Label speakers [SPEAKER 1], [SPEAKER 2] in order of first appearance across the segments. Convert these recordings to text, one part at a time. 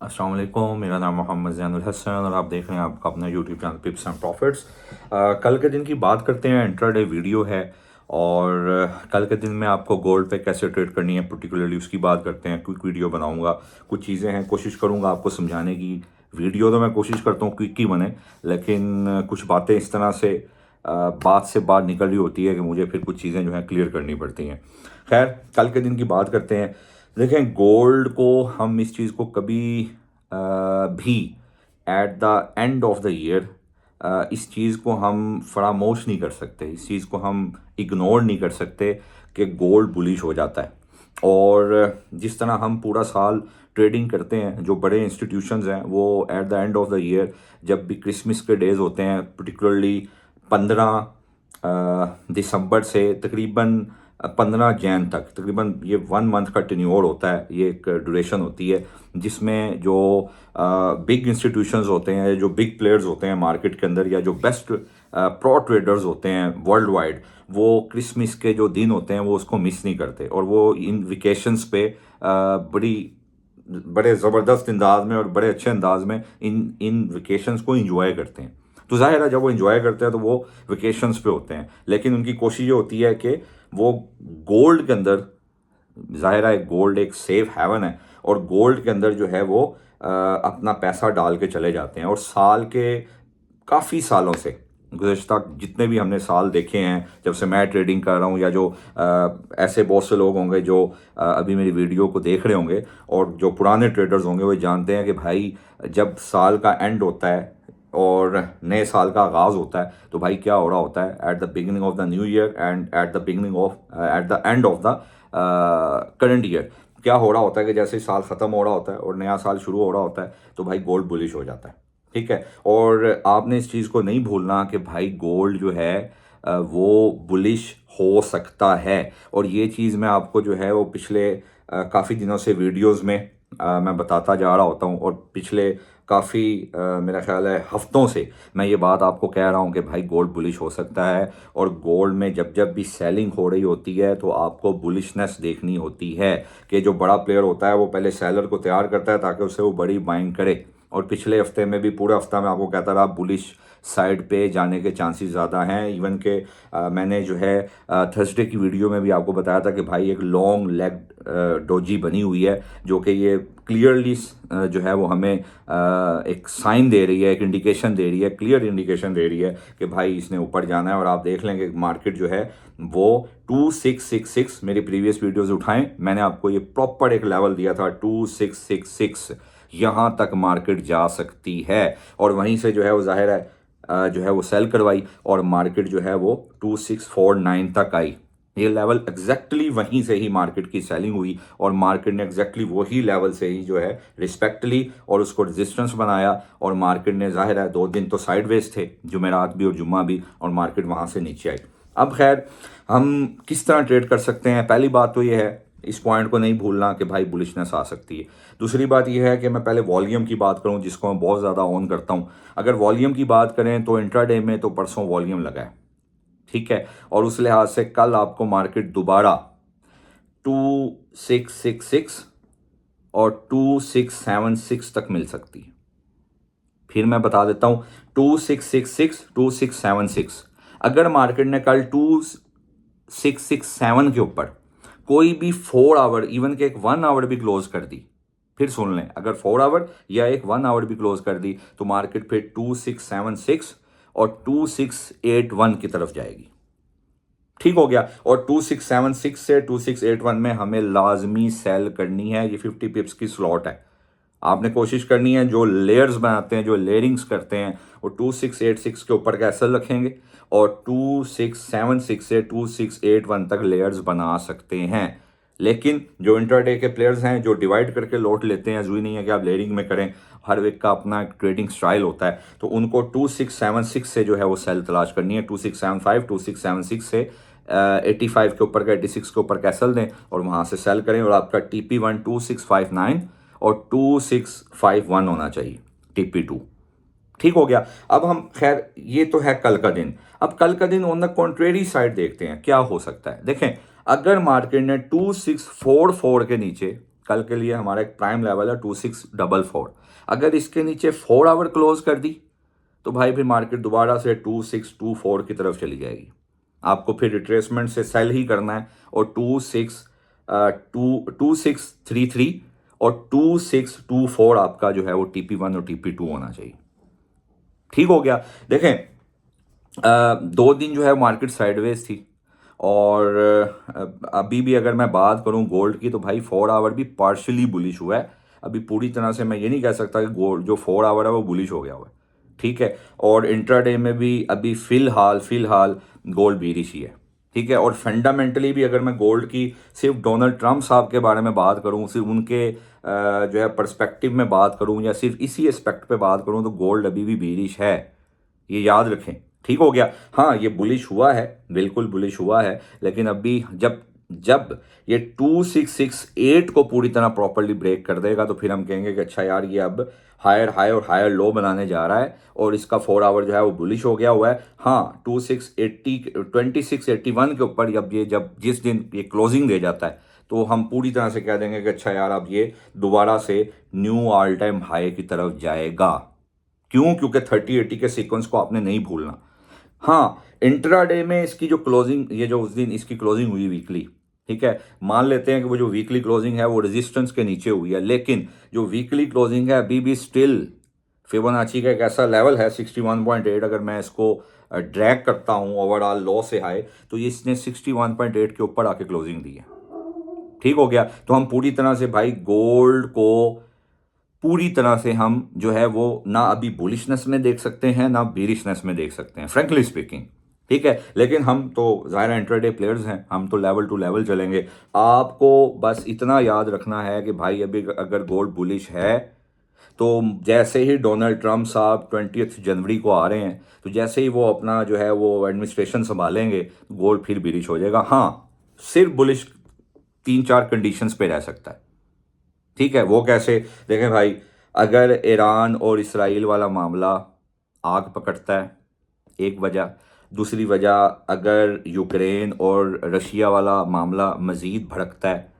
[SPEAKER 1] अस्सलाम वालेकुम, मेरा नाम मोहम्मद ज़ैनुल हसन और आप देख रहे हैं आपका अपना यूट्यूब चैनल पिप्स एंड प्रॉफिट्स। कल के दिन की बात करते हैं। इंट्राडे वीडियो है और कल के दिन में आपको गोल्ड पे कैसे ट्रेड करनी है पर्टिकुलरली उसकी बात करते हैं। क्विक वीडियो बनाऊंगा, कुछ चीज़ें हैं, कोशिश करूंगा आपको समझाने की। वीडियो तो मैं कोशिश करता हूँ क्विक ही बने, लेकिन कुछ बातें इस तरह से बात से बात निकल रही होती है कि मुझे फिर कुछ चीज़ें जो हैं क्लियर करनी पड़ती हैं। खैर, कल के दिन की बात करते हैं। देखें, गोल्ड को हम इस चीज़ को कभी भी at the end of the year इस चीज़ को हम फरामोश नहीं कर सकते, इस चीज़ को हम इग्नोर नहीं कर सकते कि गोल्ड बुलिश हो जाता है। और जिस तरह हम पूरा साल ट्रेडिंग करते हैं, जो बड़े इंस्टीट्यूशंस हैं वो at the end of the year जब भी क्रिसमस के डेज़ होते हैं, पर्टिकुलरली 15 दिसंबर से तकरीबन 15 जैन तक, तकरीबन ये 1 मंथ का टेन्योर होता है, ये एक ड्यूरेशन होती है जिसमें जो बिग इंस्टीट्यूशंस होते हैं, जो बिग प्लेयर्स होते हैं मार्केट के अंदर, या जो बेस्ट प्रो ट्रेडर्स होते हैं वर्ल्ड वाइड, वो क्रिसमस के जो दिन होते हैं वो उसको मिस नहीं करते और वो इन वेकेशंस पे बड़े ज़बरदस्त अंदाज में और बड़े अच्छे अंदाज में इन इन वेकेशंस को इंजॉय करते हैं। तो जाहिर है जब वो इंजॉय करते हैं तो वो वेकेशंस पे होते हैं, लेकिन उनकी कोशिश ये होती है कि वो गोल्ड के अंदर, जाहिर है गोल्ड एक सेफ हेवन है, और गोल्ड के अंदर जो है वो अपना पैसा डाल के चले जाते हैं। और साल के काफ़ी सालों से, गुज़श्ता जितने भी हमने साल देखे हैं जब से मैं ट्रेडिंग कर रहा हूँ, या जो ऐसे बहुत से लोग होंगे जो अभी मेरी वीडियो को देख रहे होंगे और जो पुराने ट्रेडर्स होंगे, वो जानते हैं कि भाई जब साल का एंड होता है और नए साल का आगाज़ होता है तो भाई क्या हो रहा होता है, at the beginning of the new year and at the beginning of at the end of the current year, क्या हो रहा होता है कि जैसे साल ख़त्म हो रहा होता है और नया साल शुरू हो रहा होता है तो भाई गोल्ड बुलिश हो जाता है। ठीक है, और आपने इस चीज़ को नहीं भूलना कि भाई गोल्ड जो है वो बुलिश हो सकता है। और ये चीज़ मैं आपको जो है वो पिछले काफ़ी दिनों से वीडियोस में मैं बताता जा रहा होता हूँ, और पिछले काफ़ी मेरा ख्याल है हफ्तों से मैं ये बात आपको कह रहा हूँ कि भाई गोल्ड बुलिश हो सकता है। और गोल्ड में जब जब भी सेलिंग हो रही होती है तो आपको बुलिशनेस देखनी होती है कि जो बड़ा प्लेयर होता है वो पहले सेलर को तैयार करता है ताकि उससे वो बड़ी बाइंग करे। और पिछले हफ्ते में भी पूरा हफ्ता मैं आपको कहता रहा बुलिश साइड पे जाने के चांसेस ज़्यादा हैं। इवन के मैंने जो है थर्सडे की वीडियो में भी आपको बताया था कि भाई एक लॉन्ग लेग डोजी बनी हुई है, जो कि ये क्लियरली जो है वो हमें एक साइन दे रही है, एक इंडिकेशन दे रही है, क्लियर इंडिकेशन दे रही है कि भाई इसने ऊपर जाना है। और आप देख लेंगे मार्केट जो है वो 2666, मेरी प्रीवियस वीडियोज़ उठाएं, मैंने आपको ये प्रॉपर एक लेवल दिया था 2666, यहाँ तक मार्केट जा सकती है। और वहीं से जो है वो जाहिर है जो है वो सेल करवाई और मार्केट जो है वो 2649 तक आई। ये लेवल एग्जैक्टली वहीं से ही मार्केट की सेलिंग हुई और मार्केट ने एग्जैक्टली वही लेवल से ही जो है रिस्पेक्ट ली और उसको रेजिस्टेंस बनाया। और मार्केट ने, जाहिर है 2 दिन तो साइडवेज थे, जुमेरात भी और जुम्मा भी, और मार्केट वहाँ से नीचे आई। अब खैर, हम किस तरह ट्रेड कर सकते हैं? पहली बात तो ये है, इस पॉइंट को नहीं भूलना कि भाई बुलिशनेस आ सकती है। दूसरी बात यह है कि मैं पहले वॉल्यूम की बात करूं, जिसको मैं बहुत ज़्यादा ऑन करता हूं। अगर वॉल्यूम की बात करें तो इंट्राडे में तो परसों वॉल्यूम लगा है, ठीक है, और उस लिहाज से कल आपको मार्केट दोबारा 2666 और 2676 तक मिल सकती है। फिर मैं बता देता हूं, 2666 2676। अगर मार्केट ने कल 2667 के ऊपर कोई भी 4 आवर, इवन के एक 1 आवर भी क्लोज कर दी, फिर सुन लें, अगर 4 आवर या एक 1 आवर भी क्लोज कर दी तो मार्केट फिर 2676 और 2681 की तरफ जाएगी। ठीक हो गया। और 2676 से 2681 में हमें लाजमी सेल करनी है। ये 50 पिप्स की स्लॉट है, आपने कोशिश करनी है। जो लेयर्स बनाते हैं, जो लेयरिंग्स करते हैं, वो 2686 के ऊपर कैसल रखेंगे और 2676 से 2681 तक लेयर्स बना सकते हैं। लेकिन जो इंटरडे के प्लेयर्स हैं, जो डिवाइड करके लोट लेते हैं, जरूरी नहीं है कि आप लेयरिंग में करें, हर एक का अपना ट्रेडिंग स्टाइल होता है, तो उनको 2676 से जो है वो सेल तलाश करनी है। 2675 2676 से 85 के ऊपर का, 86 के ऊपर कैसल दें और वहाँ से सेल करें। और आपका TP1 2659 और 2651 होना चाहिए, TP2। ठीक हो गया। अब हम, खैर ये तो है कल का दिन। अब कल का दिन ऑन द कॉन्ट्रेरी साइड देखते हैं क्या हो सकता है। देखें, अगर मार्केट ने 2644 के नीचे कल के लिए हमारा एक प्राइम लेवल है 2644। अगर इसके नीचे 4 आवर क्लोज कर दी तो भाई फिर मार्केट दोबारा से 2624 की तरफ चली जाएगी। आपको फिर रिट्रेसमेंट से सेल ही करना है और 2633 और 2624 आपका जो है वो TP1 और TP2 होना चाहिए। ठीक हो गया। देखें 2 दिन जो है मार्केट साइडवेज थी और अभी भी अगर मैं बात करूं गोल्ड की तो भाई 4 आवर भी पार्शियली बुलिश हुआ है। अभी पूरी तरह से मैं ये नहीं कह सकता कि गोल्ड जो 4 आवर है वो बुलिश हो गया हुआ है। ठीक है। और इंट्राडे में भी अभी फिलहाल गोल्ड बीरिश ही है। ठीक है। और फंडामेंटली भी अगर मैं गोल्ड की सिर्फ डोनाल्ड ट्रंप साहब के बारे में बात करूं, सिर्फ उनके जो है पर्सपेक्टिव में बात करूं या सिर्फ इसी एस्पेक्ट पे बात करूं तो गोल्ड अभी भी बीरिश है, ये याद रखें। ठीक हो गया। हाँ ये बुलिश हुआ है, बिल्कुल बुलिश हुआ है, लेकिन अभी जब जब ये 2668 को पूरी तरह प्रॉपर्ली ब्रेक कर देगा तो फिर हम कहेंगे कि अच्छा यार ये अब हायर हाई और हायर लो बनाने जा रहा है और इसका 4 आवर जो है वो बुलिश हो गया हुआ है। हाँ 2681 के ऊपर जब जिस दिन ये क्लोजिंग दे जाता है तो हम पूरी तरह से कह देंगे कि अच्छा यार अब ये दोबारा से न्यू ऑल टाइम हाई की तरफ जाएगा। क्यों? क्योंकि 3080 के सीक्वेंस को आपने नहीं भूलना। हाँ इंट्राडे में इसकी जो क्लोजिंग, ये जो उस दिन इसकी क्लोजिंग हुई वीकली, ठीक है, मान लेते हैं कि वो जो वीकली क्लोजिंग है वो रेजिस्टेंस के नीचे हुई है, लेकिन जो वीकली क्लोजिंग है अभी भी स्टिल फिबोनाची का एक ऐसा लेवल है 61.8। अगर मैं इसको ड्रैग करता हूँ ओवरऑल लो से हाई तो ये इसने 61.8 के ऊपर आके क्लोजिंग दी है। ठीक हो गया। तो हम पूरी तरह से भाई गोल्ड को पूरी तरह से हम जो है वो ना अभी बुलिशनेस में देख सकते हैं ना बेरिशनेस में देख सकते हैं, फ्रैंकली स्पीकिंग। ठीक है। लेकिन हम तो ज़ाहिर इंट्राडे प्लेयर्स हैं, हम तो लेवल टू लेवल चलेंगे। आपको बस इतना याद रखना है कि भाई अभी अगर गोल्ड बुलिश है तो जैसे ही डोनाल्ड ट्रंप साहब 20 जनवरी को आ रहे हैं तो जैसे ही वो अपना जो है वो एडमिनिस्ट्रेशन संभालेंगे गोल्ड फिर बुलिश हो जाएगा। हाँ सिर्फ बुलिश 3-4 कंडीशंस पे रह सकता है। ठीक है। वो कैसे? देखें भाई, अगर ईरान और इसराइल वाला मामला आग पकड़ता है, एक वजह। दूसरी वजह, अगर यूक्रेन और रशिया वाला मामला मज़ीद भड़कता है,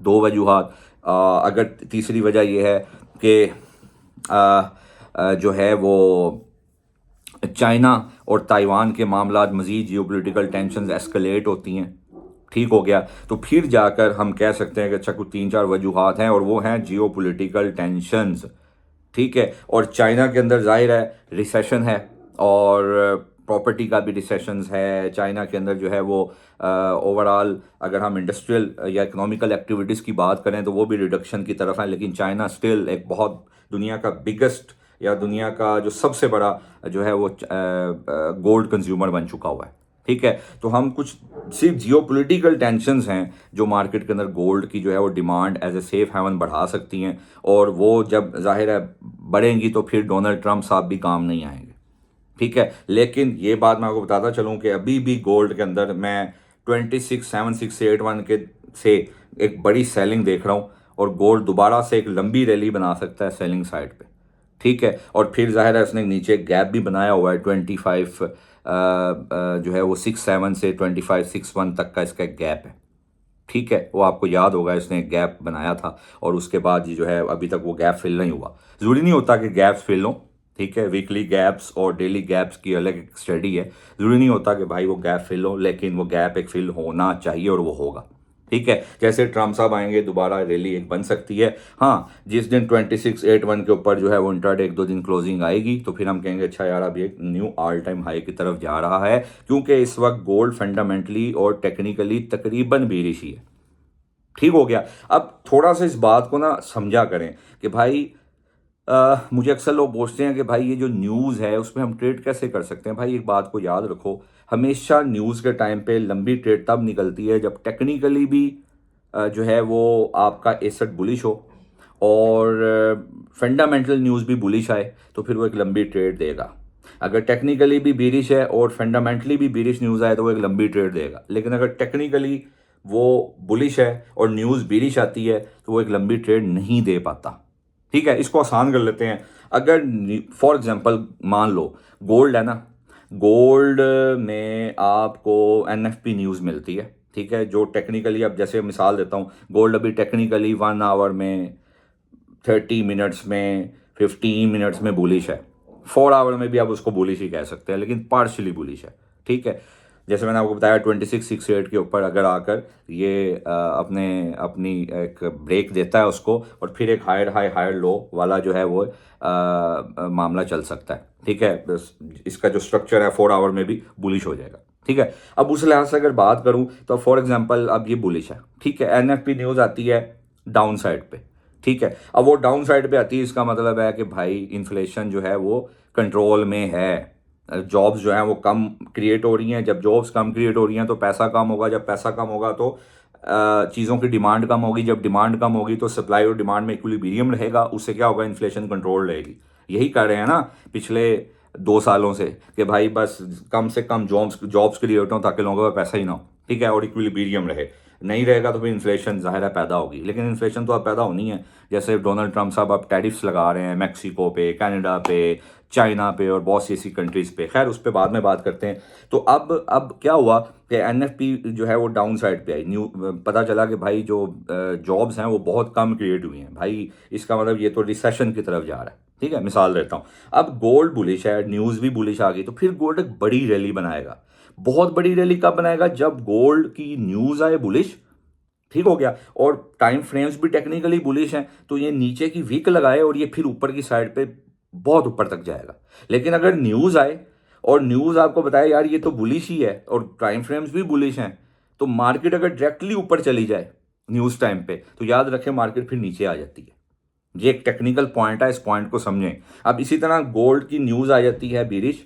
[SPEAKER 1] 2 वजूहात। अगर तीसरी वजह यह है कि जो है वो चाइना और ताइवान के मामला मज़ीद जियोपॉलिटिकल टेंशन्स एस्केलेट होती हैं। ठीक हो गया। तो फिर जाकर हम कह सकते हैं कि अच्छा कुछ 3-4 वजूहात हैं और वो हैं जियोपॉलिटिकल टेंशन्स। ठीक है। और चाइना के अंदर जाहिर है रिसेशन है और प्रॉपर्टी का भी रिसेशंस है। चाइना के अंदर जो है वो ओवरऑल अगर हम इंडस्ट्रियल या इकोनॉमिकल एक्टिविटीज़ की बात करें तो वो भी रिडक्शन की तरफ है, लेकिन चाइना स्टिल एक बहुत दुनिया का बिगेस्ट या दुनिया का जो सबसे बड़ा जो है वो गोल्ड कंज्यूमर बन चुका हुआ है। ठीक है। तो हम कुछ सिर्फ जियोपॉलिटिकल टेंशन्स हैं जो मार्केट के अंदर गोल्ड की जो है वो demand as a safe haven बढ़ा सकती हैं, और वो जब जाहिर है बढ़ेंगी तो फिर डोनाल्ड ट्रंप साहब भी काम नहीं आएंगे। ठीक है। लेकिन ये बात मैं आपको बताता चलूँ कि अभी भी गोल्ड के अंदर मैं 267681 के से एक बड़ी सेलिंग देख रहा हूँ और गोल्ड दोबारा से एक लंबी रैली बना सकता है सेलिंग साइड पे। ठीक है। और फिर जाहिर है उसने नीचे गैप भी बनाया हुआ है 25 जो है वो 67 से 2561 तक का इसका गैप है। ठीक है। वो आपको याद होगा इसने एक गैप बनाया था और उसके बाद ये जो है अभी तक वो गैप फिल नहीं हुआ। ज़रूरी नहीं होता कि गैप्स फिल हों। ठीक है। वीकली गैप्स और डेली गैप्स की अलग एक स्टडी है। ज़रूरी नहीं होता कि भाई वो गैप फिल हो, लेकिन वो गैप एक फिल होना चाहिए और वो होगा। ठीक है। जैसे ट्रम्प साहब आएंगे दोबारा रैली एक बन सकती है। हाँ जिस दिन 2681 के ऊपर जो है वो इंट्राडे 1-2 दिन क्लोजिंग आएगी तो फिर हम कहेंगे अच्छा यार अब ये न्यू ऑल टाइम हाई की तरफ जा रहा है, क्योंकि इस वक्त गोल्ड फंडामेंटली और टेक्निकली तकरीबन बेरिश ही है। ठीक हो गया। अब थोड़ा सा इस बात को ना समझा करें कि भाई मुझे अक्सर लोग पूछते हैं कि भाई ये जो न्यूज़ है उसमें हम ट्रेड कैसे कर सकते हैं। भाई एक बात को याद रखो, हमेशा न्यूज़ के टाइम पे लंबी ट्रेड तब निकलती है जब टेक्निकली भी जो है वो आपका एसेट बुलिश हो और फंडामेंटल न्यूज़ भी बुलिश आए तो फिर वो एक लंबी ट्रेड देगा। अगर टेक्निकली भी बेरिश है और फंडामेंटली भी बेरिश न्यूज़ आए तो वो एक लंबी ट्रेड देगा। लेकिन अगर टेक्निकली वो बुलिश है और न्यूज़ बेरिश आती है तो वो एक लंबी ट्रेड नहीं दे पाता। ठीक है। इसको आसान कर लेते हैं। अगर फॉर एग्जांपल मान लो गोल्ड है ना, गोल्ड में आपको NFP न्यूज़ मिलती है। ठीक है, जो टेक्निकली, अब जैसे मिसाल देता हूँ, गोल्ड अभी टेक्निकली 1 आवर में, 30 मिनट्स में, 15 मिनट्स में बुलिश है। 4 आवर में भी आप उसको बुलिश ही कह सकते हैं, लेकिन पार्शली बुलिश है। ठीक है, जैसे मैंने आपको बताया 2668 के ऊपर अगर आकर ये अपनी एक ब्रेक देता है उसको, और फिर एक हायर हाई हायर लो वाला जो है वो मामला चल सकता है। ठीक है, इसका जो स्ट्रक्चर है 4 आवर में भी बुलिश हो जाएगा। ठीक है, अब उस लिहाज से अगर बात करूं तो फॉर एग्जांपल अब ये बुलिश है। ठीक है, एनएफपी न्यूज़ आती है डाउन साइड पे। ठीक है, अब वो डाउन साइड पे आती है, इसका मतलब है कि भाई इन्फ्लेशन जो है वो कंट्रोल में है, जॉब्स जो हैं वो कम क्रिएट हो रही हैं। जब जॉब्स कम क्रिएट हो रही हैं तो पैसा कम होगा, जब पैसा कम होगा तो चीज़ों की डिमांड कम होगी, जब डिमांड कम होगी तो सप्लाई और डिमांड में इक्विलिब्रियम रहेगा, उससे क्या होगा, इन्फ्लेशन कंट्रोल रहेगी। यही कर रहे हैं ना पिछले 2 सालों से कि भाई बस कम से कम जॉब्स क्रिएट हों ताकि लोगों का पैसा ही ना हो। ठीक है, और इक्विलिब्रियम रहे। नहीं रहेगा तो फिर इन्फ्लेशन ज़ाहिर है पैदा होगी, लेकिन इन्फ्लेशन तो अब पैदा होनी है। जैसे डोनाल्ड ट्रंप साहब अब टैरिफ्स लगा रहे हैं मैक्सिको पे, कनाडा पे, चाइना पे और बहुत सी ऐसी कंट्रीज़ पे। खैर उस पर बाद में बात करते हैं। तो अब क्या हुआ कि एनएफपी जो है वो डाउन साइड पे आई। पता चला कि भाई जो जॉब्स हैं वो बहुत कम क्रिएट हुई हैं। भाई इसका मतलब ये तो रिसेशन की तरफ जा रहा है। ठीक है, मिसाल देता हूँ, अब गोल्ड बुलिश है, न्यूज़ भी बुलिश आ गई, तो फिर गोल्ड एक बड़ी रैली बनाएगा। बहुत बड़ी रैली कब बनाएगा, जब गोल्ड की न्यूज़ आए बुलिश। ठीक हो गया, और टाइम फ्रेम्स भी टेक्निकली बुलिश हैं, तो ये नीचे की वीक लगाए और ये फिर ऊपर की साइड पे बहुत ऊपर तक जाएगा। लेकिन अगर न्यूज़ आए और न्यूज़ आपको बताए यार ये तो बुलिश ही है और टाइम फ्रेम्स भी बुलिश हैं, तो मार्केट अगर डायरेक्टली ऊपर चली जाए न्यूज़ टाइम पे, तो याद रखें मार्केट फिर नीचे आ जाती है। ये एक टेक्निकल पॉइंट है, इस पॉइंट को समझें। अब इसी तरह गोल्ड की न्यूज़ आ जाती है बीरिश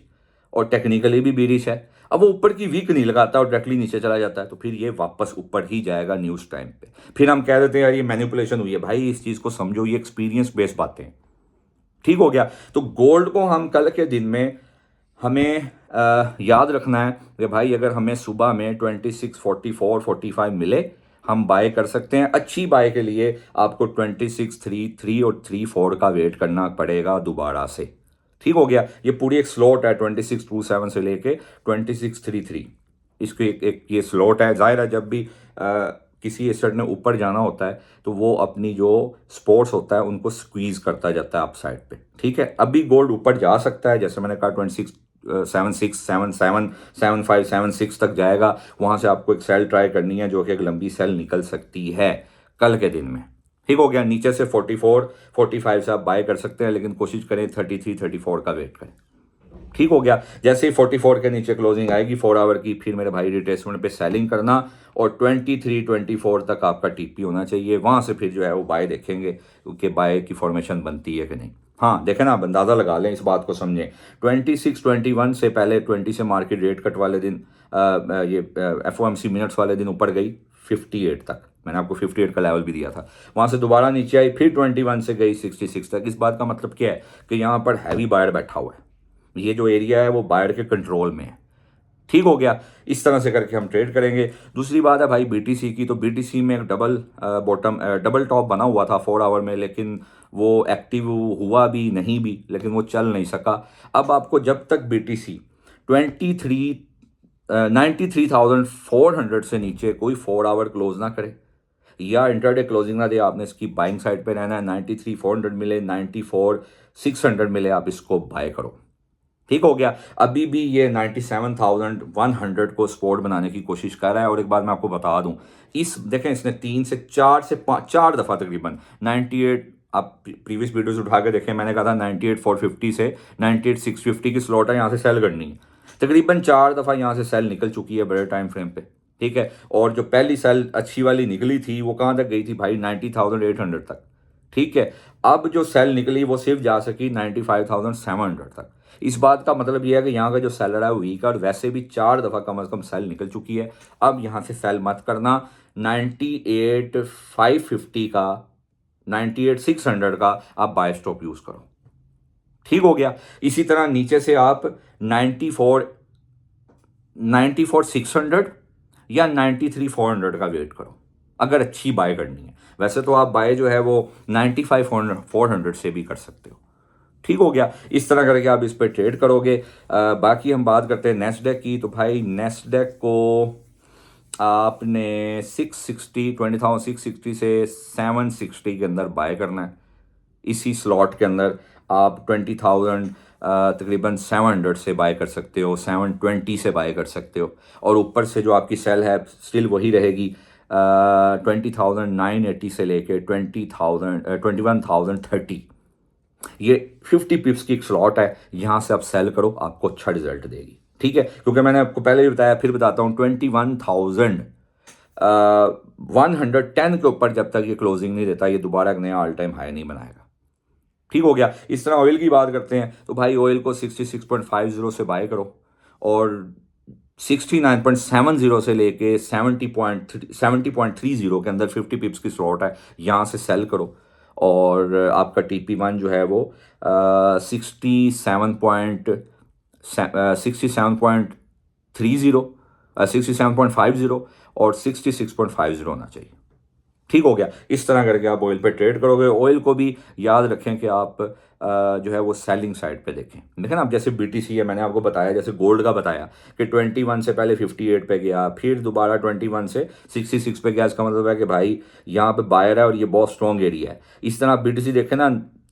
[SPEAKER 1] और टेक्निकली भी बीरिश है, अब वो ऊपर की वीक नहीं लगाता और डायरेक्टली नीचे चला जाता है, तो फिर ये वापस ऊपर ही जाएगा न्यूज़ टाइम पे। फिर हम कह देते हैं यार ये मैनिपुलेशन हुई है। भाई इस चीज़ को समझो, ये एक्सपीरियंस बेस्ड बातें हैं। ठीक हो गया, तो गोल्ड को हम कल के दिन में हमें याद रखना है कि भाई अगर हमें सुबह में 2644-45 मिले, हम बाय कर सकते हैं। अच्छी बाय के लिए आपको 2633 और 34 का वेट करना पड़ेगा दोबारा से। ठीक हो गया, ये पूरी एक स्लॉट है 2627 से लेके 2633, इसकी एक ये स्लॉट है। जाहिर है जब भी किसी एसेट ने ऊपर जाना होता है तो वो अपनी जो स्पोर्ट्स होता है उनको स्क्वीज करता जाता है अप साइड पे। ठीक है, अभी गोल्ड ऊपर जा सकता है, जैसे मैंने कहा 2676-77-75-76 तक जाएगा। वहां से आपको एक सेल ट्राई करनी है जो कि एक लंबी सेल निकल सकती है कल के दिन में। ठीक हो गया, नीचे से 44-45 से आप बाय कर सकते हैं, लेकिन कोशिश करें 33-34 का वेट करें। ठीक हो गया, जैसे ही 44 के नीचे क्लोजिंग आएगी 4 आवर की, फिर मेरे भाई रिट्रेसमेंट पे सेलिंग करना, और 23-24 तक आपका टीपी होना चाहिए। वहां से फिर जो है वो बाय देखेंगे कि बाय की फॉर्मेशन बनती है कि नहीं। हाँ देखें ना, आप अंदाज़ा लगा लें, इस बात को समझें। 26-21 से पहले 20 से मार्केट रेट कट वाले दिन ये FOMC मिनट्स वाले दिन ऊपर गई 58 तक। मैंने आपको 58 का लेवल भी दिया था। वहां से दोबारा नीचे आई, फिर 21 से गई 66 तक। इस बात का मतलब क्या है कि यहाँ पर हैवी बायर बैठा हुआ है, ये जो एरिया है वो बायर के कंट्रोल में है। ठीक हो गया, इस तरह से करके हम ट्रेड करेंगे। दूसरी बात है भाई BTC की, तो BTC में एक डबल टॉप बना हुआ था 4 आवर में, लेकिन वो एक्टिव हुआ भी नहीं भी, लेकिन वो चल नहीं सका। अब आपको जब तक BTC 93,400 से नीचे कोई 4 आवर क्लोज ना करे या इंटरडे क्लोजिंग ना दे, आपने इसकी बाइंग साइड पे रहना है। 93,400 मिले, 94,600 मिले, आप इसको बाय करो। ठीक हो गया, अभी भी ये 97,100 को सपोर्ट बनाने की कोशिश कर रहा है। और एक बात मैं आपको बता दूं, इस देखें इसने 4 दफ़ा तकरीबन 98, आप प्रीवियस वीडियोस उठा के देखें, मैंने कहा था 98,450 से 98,650 की स्लॉट है, यहाँ से सेल करनी है। तकरीबन 4 दफ़ा यहाँ से सेल निकल चुकी है बड़े टाइम फ्रेम पे। ठीक है, और जो पहली सेल अच्छी वाली निकली थी वो कहाँ तक गई थी भाई, 90,800 तक। ठीक है, अब जो सेल निकली वो सिर्फ जा सकी 95,700 तक। इस बात का मतलब यह है कि यहाँ का जो सेलर है वो वीक है, और वैसे भी 4 दफ़ा कम अज़ कम सेल निकल चुकी है। अब यहाँ से सेल मत करना। 98,550 का, 98,600 का आप बाय स्टॉप यूज़ करो। ठीक हो गया, इसी तरह नीचे से आप 94,600 या 93,400 का वेट करो अगर अच्छी बाय करनी है। वैसे तो आप बाय जो है वो 95,400 से भी कर सकते हो। ठीक हो गया, इस तरह करके आप इस पर ट्रेड करोगे। बाकी हम बात करते हैं नेस्डेक की। तो भाई नेस्डेक को आपने 660 20,660 से 760 के अंदर बाय करना है। इसी स्लॉट के अंदर आप 20,000 तकरीबन 700 से बाय कर सकते हो, 720 से बाय कर सकते हो, और ऊपर से जो आपकी सेल है स्टिल वही रहेगी 20,980 से लेके 21,030। ये 50 पिप्स की एक स्लॉट है, यहाँ से आप सेल करो, आपको अच्छा रिजल्ट देगी। ठीक है, क्योंकि मैंने आपको पहले भी बताया, फिर बताता हूँ, 21,110 के ऊपर जब तक ये क्लोजिंग नहीं देता, ये दोबारा एक नया ऑल टाइम हाई नहीं बनाएगा। ठीक हो गया। इस तरह ऑयल की बात करते हैं तो भाई ऑयल को 66.50 से बाय करो, और 69.70 से लेके 70.30 के अंदर 50 पिप्स की स्लॉट है, यहाँ से सेल करो। और आपका TP1 जो है वो 67.50 और 66.50 होना चाहिए। ठीक हो गया। इस तरह करके आप ऑयल पे ट्रेड करोगे। ऑयल को भी याद रखें कि आप जो है वो सेलिंग साइड पे देखें ना। अब जैसे BTC है, मैंने आपको बताया, जैसे गोल्ड का बताया कि 21 से पहले 58 पे गया, फिर दोबारा 21 से 66 पे गया। इसका मतलब है कि भाई यहाँ पे बायर है और ये बहुत स्ट्रॉन्ग एरिया है। इस तरह आप BTC देखें ना,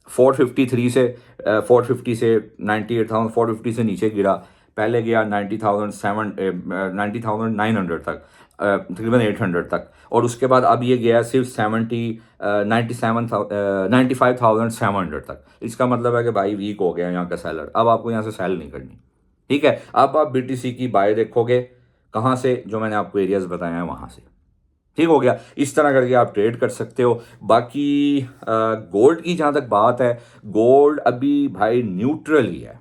[SPEAKER 1] 450 से 98,000, 450 से नीचे गिरा, पहले गया 90,900 तक, तकरीबन 800 तक, और उसके बाद अब ये गया सिर्फ 95,700 तक। इसका मतलब है कि भाई वीक हो गया यहाँ का सेलर, अब आपको यहाँ से सेल नहीं करनी। ठीक है, अब आप BTC की बाय देखोगे कहाँ से, जो मैंने आपको एरियाज बताए हैं वहाँ से। ठीक हो गया। इस तरह करके आप ट्रेड कर सकते हो। बाकी गोल्ड की जहाँ तक बात है, गोल्ड अभी भाई न्यूट्रल ही है।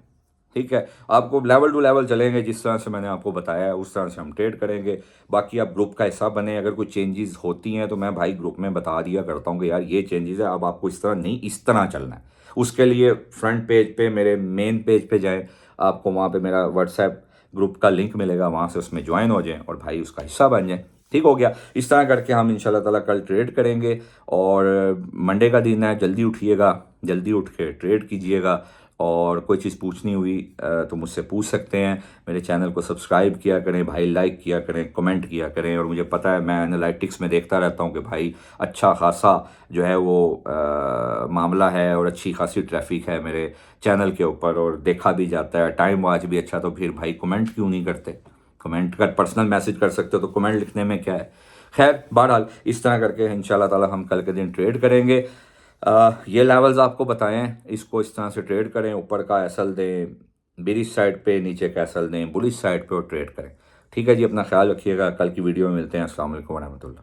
[SPEAKER 1] ठीक है, आपको लेवल टू लेवल चलेंगे, जिस तरह से मैंने आपको बताया है उस तरह से हम ट्रेड करेंगे। बाकी आप ग्रुप का हिस्सा बने, अगर कोई चेंजेस होती हैं तो मैं भाई ग्रुप में बता दिया करता हूँ कि यार ये चेंजेस है, अब आपको इस तरह नहीं, इस तरह चलना है। उसके लिए फ्रंट पेज पे, मेरे मेन पेज पे जाएं, आपको वहाँ पे मेरा व्हाट्सएप ग्रुप का लिंक मिलेगा, वहाँ से उसमें ज्वाइन हो जाएं और भाई उसका हिस्सा बन जाएं। ठीक हो गया। इस तरह करके हम इंशाल्लाह ताला कल ट्रेड करेंगे। और मंडे का दिन है, जल्दी उठिएगा, जल्दी उठ के ट्रेड कीजिएगा। और कोई चीज़ पूछनी हुई तो मुझसे पूछ सकते हैं। मेरे चैनल को सब्सक्राइब किया करें भाई, लाइक किया करें, कमेंट किया करें। और मुझे पता है, मैं एनालिटिक्स में देखता रहता हूँ कि भाई अच्छा खासा जो है वो मामला है और अच्छी खासी ट्रैफिक है मेरे चैनल के ऊपर, और देखा भी जाता है, टाइम वाच भी अच्छा। तो फिर भाई कमेंट क्यों नहीं करते? कमेंट कर, पर्सनल मैसेज कर सकते हो, तो कमेंट लिखने में क्या है। खैर बहरहाल इस तरह करके इंशाल्लाह ताला हम कल के दिन ट्रेड करेंगे। ये लेवल्स आपको बताएं, इसको इस तरह से ट्रेड करें, ऊपर का एसल दें बेरिश साइड पे, नीचे का एसल दें बुलिश साइड पे और ट्रेड करें। ठीक है जी, अपना ख्याल रखिएगा। कल की वीडियो में मिलते हैं। अस्सलाम वालेकुम वरहमतुल्लाह।